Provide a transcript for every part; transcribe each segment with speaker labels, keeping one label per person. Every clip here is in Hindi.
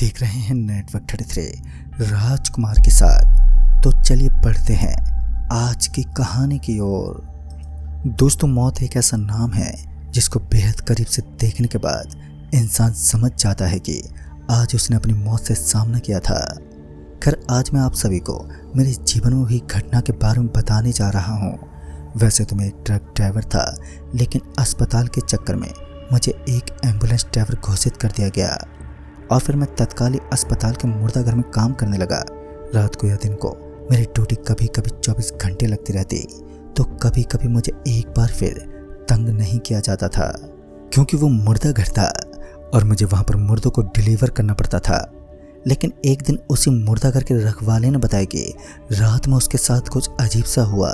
Speaker 1: देख रहे हैं नेटवर्क 33 राजकुमार के साथ। तो चलिए पढ़ते हैं आज की कहानी की ओर। दोस्तों, मौत एक ऐसा नाम है जिसको बेहद करीब से देखने के बाद इंसान समझ जाता है कि आज उसने अपनी मौत से सामना किया था। खैर, आज मैं आप सभी को मेरे जीवन में हुई घटना के बारे में बताने जा रहा हूँ। वैसे तो मैं एक ट्रक ड्राइवर था, लेकिन अस्पताल के चक्कर में मुझे एक एम्बुलेंस ड्राइवर घोषित कर दिया गया और फिर मैं तत्काल ही अस्पताल के मुर्दा घर में काम करने लगा। रात को या दिन को मेरी ड्यूटी कभी कभी 24 घंटे लगती रहती, तो कभी कभी मुझे एक बार फिर तंग नहीं किया जाता था, क्योंकि वो मुर्दा घर था और मुझे वहाँ पर मुर्दों को डिलीवर करना पड़ता था। लेकिन एक दिन उसी मुर्दा घर के रखवाले ने बताया कि रात में उसके साथ कुछ अजीब सा हुआ।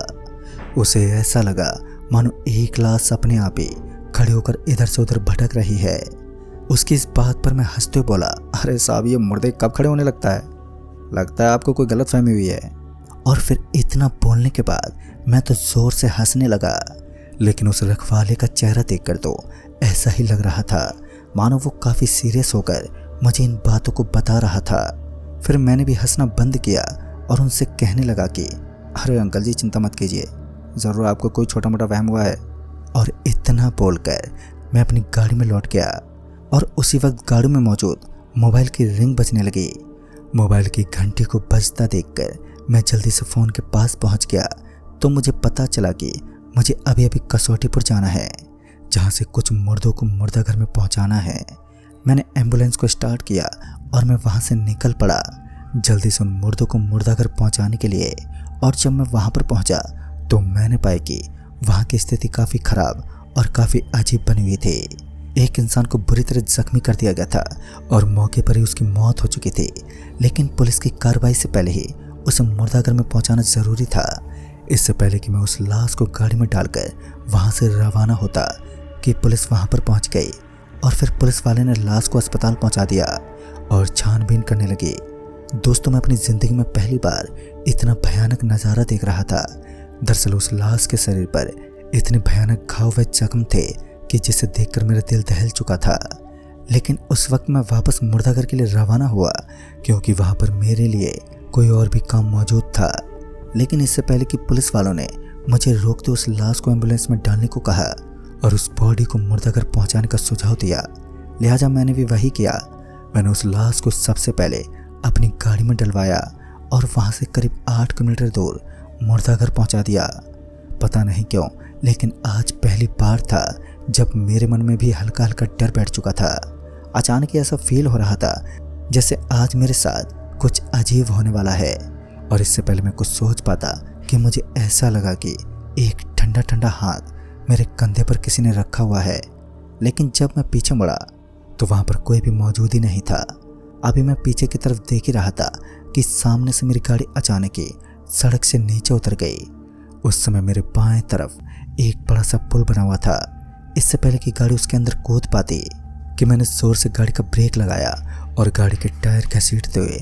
Speaker 1: उसे ऐसा लगा मानो एक लाश अपने आप ही खड़े होकर इधर से उधर भटक रही है। उसकी इस बात पर मैं हंसते हुए बोला, अरे साहब, ये मुर्दे कब खड़े होने लगता है आपको कोई गलतफहमी हुई है। और फिर इतना बोलने के बाद मैं तो जोर से हंसने लगा, लेकिन उस रखवाले का चेहरा देखकर तो ऐसा ही लग रहा था मानो वो काफ़ी सीरियस होकर मुझे इन बातों को बता रहा था। फिर मैंने भी हंसना बंद किया और उनसे कहने लगा कि अरे अंकल जी, चिंता मत कीजिए, ज़रूर आपको कोई छोटा मोटा वहम हुआ है। और इतना बोलकर मैं अपनी गाड़ी में लौट गया और उसी वक्त गाड़ी में मौजूद मोबाइल की रिंग बजने लगी। मोबाइल की घंटी को बजता देखकर मैं जल्दी से फ़ोन के पास पहुंच गया, तो मुझे पता चला कि मुझे अभी अभी कसौटीपुर जाना है, जहां से कुछ मुर्दों को मुर्दा घर में पहुंचाना है। मैंने एम्बुलेंस को स्टार्ट किया और मैं वहां से निकल पड़ा जल्दी से उन मुर्दों को मुर्दा घर पहुँचाने के लिए। और जब मैं वहाँ पर पहुँचा तो मैंने पाया कि वहाँ की स्थिति काफ़ी ख़राब और काफ़ी अजीब बनी हुई थी। एक इंसान को बुरी तरह जख्मी कर दिया गया था और मौके पर ही उसकी मौत हो चुकी थी, लेकिन पुलिस की कार्रवाई से पहले ही उसे मुर्दाघर में पहुंचाना ज़रूरी था। इससे पहले कि मैं उस लाश को गाड़ी में डालकर वहां से रवाना होता कि पुलिस वहां पर पहुंच गई और फिर पुलिस वाले ने लाश को अस्पताल पहुंचा दिया और छानबीन करने लगी। दोस्तों, मैं अपनी ज़िंदगी में पहली बार इतना भयानक नज़ारा देख रहा था। दरअसल उस लाश के शरीर पर इतने भयानक घाव व जख्म थे कि जिसे देखकर मेरा दिल दहल चुका था। लेकिन उस वक्त मैं वापस मुर्दाघर के लिए रवाना हुआ, क्योंकि वहाँ पर मेरे लिए कोई और भी काम मौजूद था। लेकिन इससे पहले कि पुलिस वालों ने मुझे रोकते उस लाश को एम्बुलेंस में डालने को कहा और उस बॉडी को मुर्दाघर पहुँचाने का सुझाव दिया, लिहाजा मैंने भी वही किया। मैंने उस लाश को सबसे पहले अपनी गाड़ी में डलवाया और वहाँ से करीब 8 किलोमीटर दूर मुर्दाघर पहुँचा दिया। पता नहीं क्यों, लेकिन आज पहली बार था जब मेरे मन में भी हल्का हल्का डर बैठ चुका था। अचानक ही ऐसा फील हो रहा था जैसे आज मेरे साथ कुछ अजीब होने वाला है। और इससे पहले मैं कुछ सोच पाता कि मुझे ऐसा लगा कि एक ठंडा ठंडा हाथ मेरे कंधे पर किसी ने रखा हुआ है। लेकिन जब मैं पीछे मुड़ा तो वहाँ पर कोई भी मौजूद ही नहीं था। अभी मैं पीछे की तरफ देख ही रहा था कि सामने से मेरी गाड़ी अचानक ही सड़क से नीचे उतर गई। उस समय मेरे बाएं तरफ एक बड़ा सा पुल बना हुआ था। इससे पहले कि गाड़ी उसके अंदर कूद पाती कि मैंने जोर से गाड़ी का ब्रेक लगाया और गाड़ी के टायर घसीटते हुए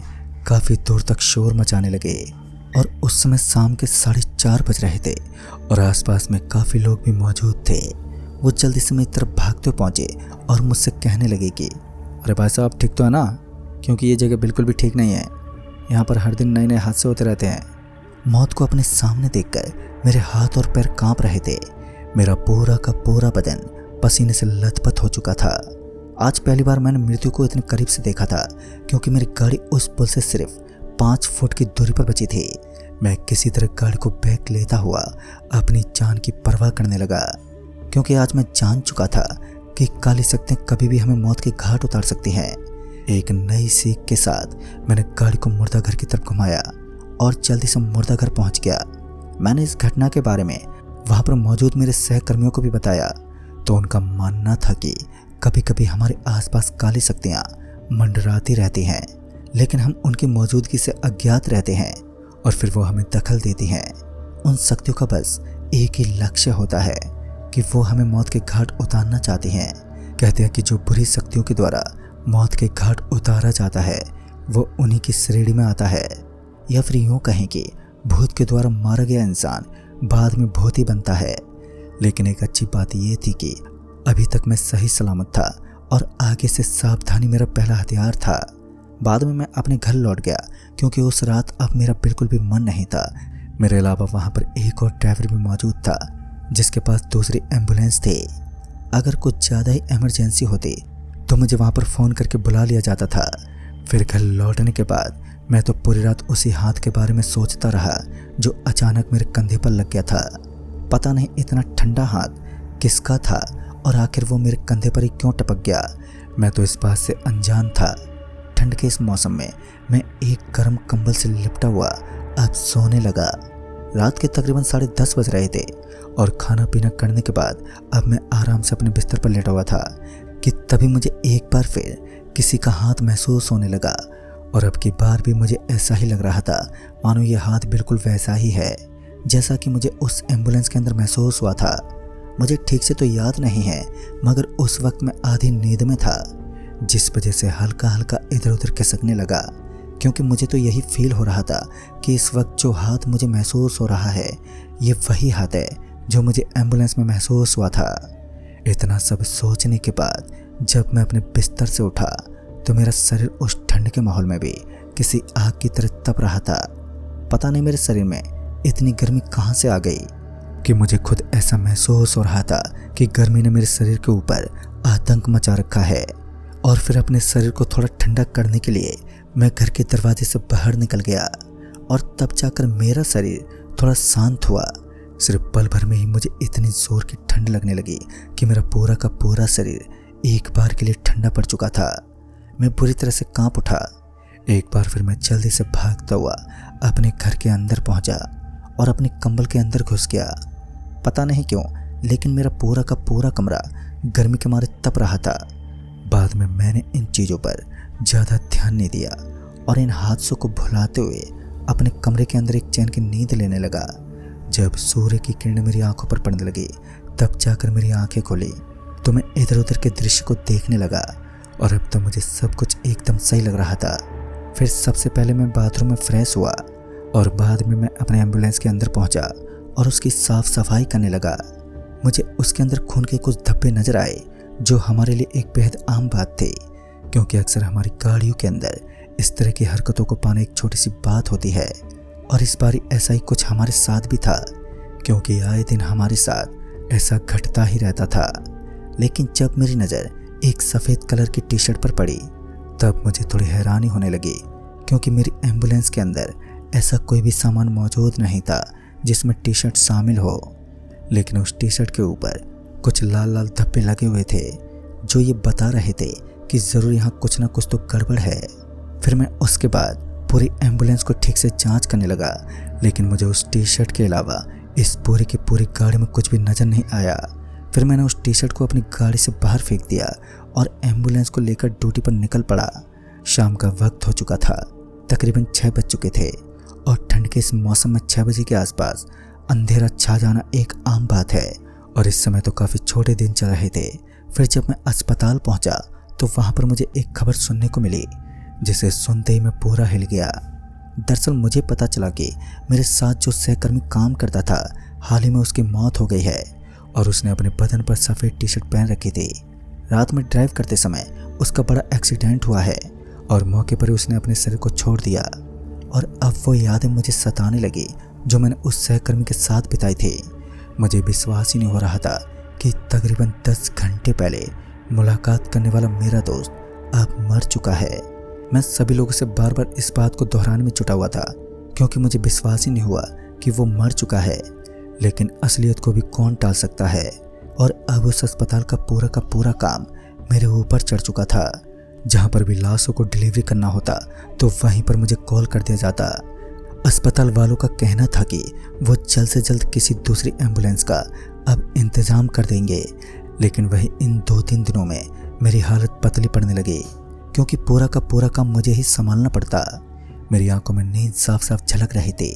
Speaker 1: काफ़ी दूर तक शोर मचाने लगे। और उस समय शाम के 4:30 बज रहे थे और आसपास में काफ़ी लोग भी मौजूद थे। वो जल्दी से मेरी तरफ भागते हुए पहुँचे और मुझसे कहने लगे कि अरे भाई साहब, ठीक तो है ना? क्योंकि ये जगह बिल्कुल भी ठीक नहीं है, यहाँ पर हर दिन नए नए हादसे होते रहते हैं। मौत को अपने सामने देखकर मेरे हाथ और पैर काँप रहे थे। मेरा पूरा का पूरा बदन पसीने से लथपथ हो चुका था। आज पहली बार मैंने मृत्यु को इतने करीब से देखा था, क्योंकि मेरी गाड़ी उस पुल से सिर्फ 5 फुट की दूरी पर बची थी। मैं किसी तरह गाड़ी को बैक लेता हुआ अपनी जान की परवाह करने लगा, क्योंकि आज मैं जान चुका था कि काली शक्तियाँ कभी भी हमें मौत के घाट उतार सकती हैं। एक नई सीख के साथ मैंने गाड़ी को मुर्दाघर की तरफ घुमाया और जल्दी से मुर्दाघर पहुँच गया। मैंने इस घटना के बारे में वहाँ पर मौजूद मेरे सहकर्मियों को भी बताया, तो उनका मानना था कि कभी कभी हमारे आसपास काली शक्तियाँ मंडराती रहती हैं, लेकिन हम उनकी मौजूदगी से अज्ञात रहते हैं और फिर वो हमें दखल देती हैं। उन शक्तियों का बस एक ही लक्ष्य होता है कि वो हमें मौत के घाट उतारना चाहती हैं। कहते हैं कि जो बुरी शक्तियों के द्वारा मौत के घाट उतारा जाता है वो उन्हीं की श्रेणी में आता है, या फिर यूँ कहें कि भूत के द्वारा मारा गया इंसान बाद में भूत ही बनता है। लेकिन एक अच्छी बात यह थी कि अभी तक मैं सही सलामत था और आगे से सावधानी मेरा पहला हथियार था। बाद में मैं अपने घर लौट गया क्योंकि उस रात अब मेरा बिल्कुल भी मन नहीं था। मेरे अलावा वहाँ पर एक और ड्राइवर भी मौजूद था जिसके पास दूसरी एम्बुलेंस थी। अगर कुछ ज़्यादा ही इमरजेंसी होती तो मुझे वहाँ पर फ़ोन करके बुला लिया जाता था। फिर घर लौटने के बाद मैं तो पूरी रात उसी हाथ के बारे में सोचता रहा जो अचानक मेरे कंधे पर लग गया था। पता नहीं इतना ठंडा हाथ किसका था और आखिर वो मेरे कंधे पर ही क्यों टपक गया। मैं तो इस बात से अनजान था। ठंड के इस मौसम में मैं एक गर्म कंबल से लिपटा हुआ अब सोने लगा। रात के तकरीबन 10:30 बज रहे थे और खाना पीना करने के बाद अब मैं आराम से अपने बिस्तर पर लेटा हुआ था कि तभी मुझे एक बार फिर किसी का हाथ महसूस होने लगा। और अब की बार भी मुझे ऐसा ही लग रहा था मानो ये हाथ बिल्कुल वैसा ही है जैसा कि मुझे उस एम्बुलेंस के अंदर महसूस हुआ था। मुझे ठीक से तो याद नहीं है मगर उस वक्त मैं आधी नींद में था जिस वजह से हल्का हल्का इधर उधर खिसकने लगा, क्योंकि मुझे तो यही फील हो रहा था कि इस वक्त जो हाथ मुझे महसूस हो रहा है ये वही हाथ है जो मुझे एम्बुलेंस में महसूस हुआ था। इतना सब सोचने के बाद जब मैं अपने बिस्तर से उठा तो मेरा शरीर उस ठंड के माहौल में भी किसी आग की तरह तप रहा था। पता नहीं मेरे शरीर में इतनी गर्मी कहाँ से आ गई कि मुझे खुद ऐसा महसूस हो रहा था कि गर्मी ने मेरे शरीर के ऊपर आतंक मचा रखा है। और फिर अपने शरीर को थोड़ा ठंडा करने के लिए मैं घर के दरवाजे से बाहर निकल गया और तब जाकर मेरा शरीर थोड़ा शांत हुआ। सिर्फ पल भर में ही मुझे इतनी जोर की ठंड लगने लगी कि मेरा पूरा का पूरा शरीर एक बार के लिए ठंडा पड़ चुका था। मैं बुरी तरह से कांप उठा। एक बार फिर मैं जल्दी से भागता हुआ अपने घर के अंदर पहुंचा और अपने कंबल के अंदर घुस गया। पता नहीं क्यों लेकिन मेरा पूरा का पूरा कमरा गर्मी के मारे तप रहा था। बाद में मैंने इन चीज़ों पर ज़्यादा ध्यान नहीं दिया और इन हादसों को भुलाते हुए अपने कमरे के अंदर एक चैन की नींद लेने लगा। जब सूर्य की किरणें मेरी आंखों पर पड़ने लगी तब जाकर मेरी आंखें खोली तो मैं इधर उधर के दृश्य को देखने लगा और अब तो मुझे सब कुछ एकदम सही लग रहा था। फिर सबसे पहले मैं बाथरूम में फ्रेश हुआ और बाद में मैं अपने एम्बुलेंस के अंदर पहुंचा और उसकी साफ सफाई करने लगा। मुझे उसके अंदर खून के कुछ धब्बे नजर आए जो हमारे लिए एक बेहद आम बात थी, क्योंकि अक्सर हमारी गाड़ियों के अंदर इस तरह की हरकतों को पाना एक छोटी सी बात होती है। और इस बार ऐसा ही कुछ हमारे साथ भी था, क्योंकि आए दिन हमारे साथ ऐसा घटता ही रहता था। लेकिन जब मेरी नज़र एक सफ़ेद कलर की टी शर्ट पर पड़ी तब मुझे थोड़ी हैरानी होने लगी, क्योंकि मेरी एम्बुलेंस के अंदर ऐसा कोई भी सामान मौजूद नहीं था जिसमें टी शर्ट शामिल हो। लेकिन उस टी शर्ट के ऊपर कुछ लाल लाल धब्बे लगे हुए थे जो ये बता रहे थे कि ज़रूर यहाँ कुछ ना कुछ तो गड़बड़ है। फिर मैं उसके बाद पूरी एम्बुलेंस को ठीक से जांच करने लगा, लेकिन मुझे उस टी शर्ट के अलावा इस पूरी की पूरी गाड़ी में कुछ भी नज़र नहीं आया। फिर मैंने उस टी शर्ट को अपनी गाड़ी से बाहर फेंक दिया और एम्बुलेंस को लेकर ड्यूटी पर निकल पड़ा। शाम का वक्त हो चुका था, तकरीबन 6 बज चुके थे और ठंड के इस मौसम में 6 बजे के आसपास अंधेरा छा जाना एक आम बात है। और इस समय तो काफ़ी छोटे दिन चल रहे थे। फिर जब मैं अस्पताल पहुंचा तो वहां पर मुझे एक खबर सुनने को मिली जिसे सुनते ही मैं पूरा हिल गया। दरअसल मुझे पता चला कि मेरे साथ जो सहकर्मी काम करता था हाल ही में उसकी मौत हो गई है और उसने अपने बदन पर सफ़ेद टी शर्ट पहन रखी थी। रात में ड्राइव करते समय उसका बड़ा एक्सीडेंट हुआ है और मौके पर ही उसने अपने शरीर को छोड़ दिया। और अब वो यादें मुझे सताने लगी जो मैंने उस सहकर्मी के साथ बिताई थी। मुझे विश्वास ही नहीं हो रहा था कि तकरीबन 10 घंटे पहले मुलाकात करने वाला मेरा दोस्त अब मर चुका है। मैं सभी लोगों से बार बार इस बात को दोहराने में जुटा हुआ था, क्योंकि मुझे विश्वास ही नहीं हुआ कि वो मर चुका है। लेकिन असलियत को भी कौन टाल सकता है। और अब उस अस्पताल का पूरा काम मेरे ऊपर चढ़ चुका था। जहाँ पर भी लाशों को डिलीवरी करना होता तो वहीं पर मुझे कॉल कर दिया जाता। अस्पताल वालों का कहना था कि वो जल्द से जल्द किसी दूसरी एम्बुलेंस का अब इंतज़ाम कर देंगे। लेकिन वही इन 2-3 दिनों में मेरी हालत पतली पड़ने लगी, क्योंकि पूरा का पूरा काम मुझे ही संभालना पड़ता। मेरी आंखों में नींद साफ साफ झलक रही थी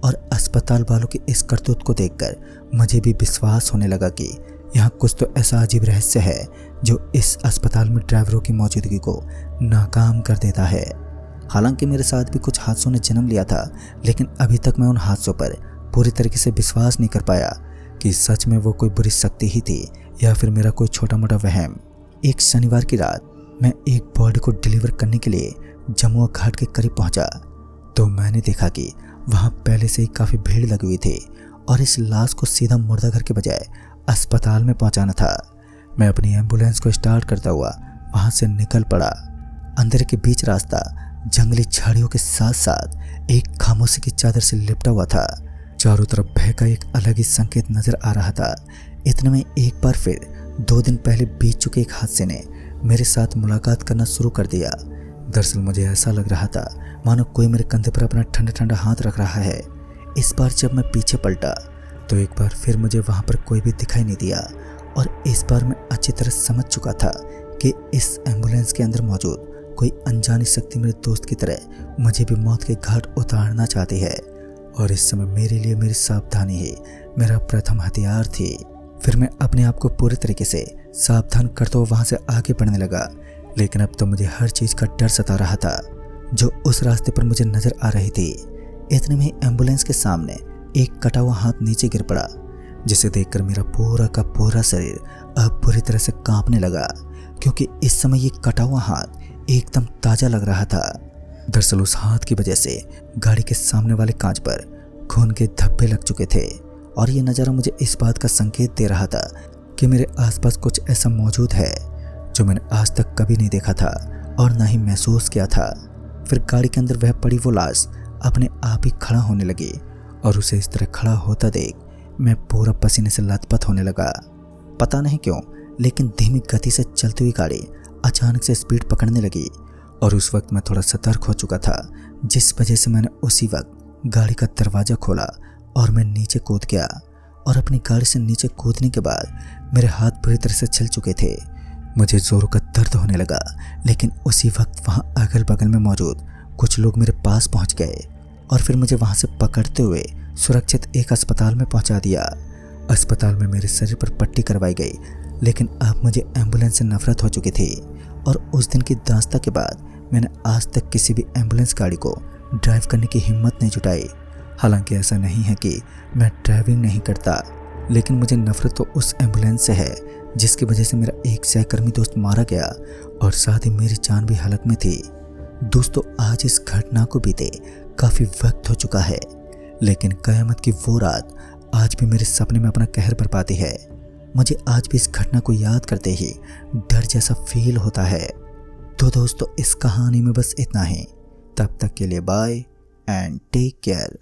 Speaker 1: और अस्पताल वालों की इस करतूत को देखकर मुझे भी विश्वास होने लगा कि यहाँ कुछ तो ऐसा अजीब रहस्य है जो इस अस्पताल में ड्राइवरों की मौजूदगी को नाकाम कर देता है। हालांकि मेरे साथ भी कुछ हादसों ने जन्म लिया था, लेकिन अभी तक मैं उन हादसों पर पूरी तरीके से विश्वास नहीं कर पाया कि सच में वो कोई बुरी शक्ति ही थी या फिर मेरा कोई छोटा मोटा वहम। एक शनिवार की रात मैं एक बॉडी को डिलीवर करने के लिए जमुआ घाट के करीब पहुंचा तो मैंने देखा कि वहां पहले से ही काफ़ी भीड़ लगी हुई थी और इस लाश को सीधा मुर्दाघर के बजाय अस्पताल में पहुंचाना था। मैं अपनी एम्बुलेंस को स्टार्ट करता हुआ वहां से निकल पड़ा। अंधेरे के बीच रास्ता जंगली झाड़ियों के साथ साथ एक खामोशी की चादर से लिपटा हुआ था। चारों तरफ भय का एक अलग ही संकेत नजर आ रहा था। इतने में एक बार फिर 2 दिन पहले बीत चुके एक हादसे ने मेरे साथ मुलाकात करना शुरू कर दिया। दरअसल मुझे ऐसा लग रहा था मानो कोई मेरे कंधे पर अपना ठंडा ठंडा हाथ रख रहा है। इस बार जब मैं पीछे पलटा तो एक बार फिर मुझे वहां पर कोई भी दिखाई नहीं दिया और इस बार मैं अच्छी तरह समझ चुका था कि इस एम्बुलेंस के अंदर मौजूद कोई अनजानी शक्ति मेरे दोस्त की तरह मुझे भी मौत के घाट उतारना चाहती है और इस समय मेरे लिए मेरी सावधानी ही मेरा प्रथम हथियार थी। फिर मैं अपने आप को पूरे तरीके से सावधान करते हुए वहां से आगे बढ़ने लगा, लेकिन अब तो मुझे हर चीज का डर सता रहा था जो उस रास्ते पर मुझे नजर आ रही थी। इतने में एम्बुलेंस के सामने एक कटा हुआ हाथ नीचे गिर पड़ा, जिसे देखकर मेरा पूरा का पूरा शरीर अब बुरी तरह से कांपने लगा, क्योंकि इस समय ये कटा हुआ हाथ एकदम ताजा लग रहा था। दरअसल उस हाथ की वजह से गाड़ी के सामने वाले कांच पर खून के धब्बे लग चुके थे और ये नज़ारा मुझे इस बात का संकेत दे रहा था कि मेरे आसपास कुछ ऐसा मौजूद है जो मैंने आज तक कभी नहीं देखा था और ना ही महसूस किया था। फिर गाड़ी के अंदर वह पड़ी वो लाश अपने आप ही खड़ा होने लगी और उसे इस तरह खड़ा होता देख मैं पूरा पसीने से लथपथ होने लगा। पता नहीं क्यों, लेकिन धीमी गति से चलती हुई गाड़ी अचानक से स्पीड पकड़ने लगी और उस वक्त मैं थोड़ा सतर्क हो चुका था, जिस वजह से मैंने उसी वक्त गाड़ी का दरवाज़ा खोला और मैं नीचे कूद गया। और अपनी गाड़ी से नीचे कूदने के बाद मेरे हाथ बुरी तरह से चल चुके थे। मुझे जोरों का दर्द होने लगा, लेकिन उसी वक्त वहाँ अगल बगल में मौजूद कुछ लोग मेरे पास पहुँच गए और फिर मुझे वहाँ से पकड़ते हुए सुरक्षित एक अस्पताल में पहुँचा दिया। अस्पताल में मेरे शरीर पर पट्टी करवाई गई, लेकिन अब मुझे एम्बुलेंस से नफरत हो चुकी थी और उस दिन की दास्ता के बाद मैंने आज तक किसी भी एम्बुलेंस गाड़ी को ड्राइव करने की हिम्मत नहीं जुटाई। हालांकि ऐसा नहीं है कि मैं ड्राइविंग नहीं करता, लेकिन मुझे नफरत तो उस एम्बुलेंस से है जिसकी वजह से मेरा एक सहकर्मी दोस्त मारा गया और साथ ही मेरी जान भी हलक में थी। दोस्तों, आज इस घटना को बीते काफ़ी वक्त हो चुका है, लेकिन क़यामत की वो रात आज भी मेरे सपने में अपना कहर बरपाती है। मुझे आज भी इस घटना को याद करते ही डर जैसा फील होता है। तो दोस्तों, इस कहानी में बस इतना ही। तब तक के लिए बाय एंड टेक केयर।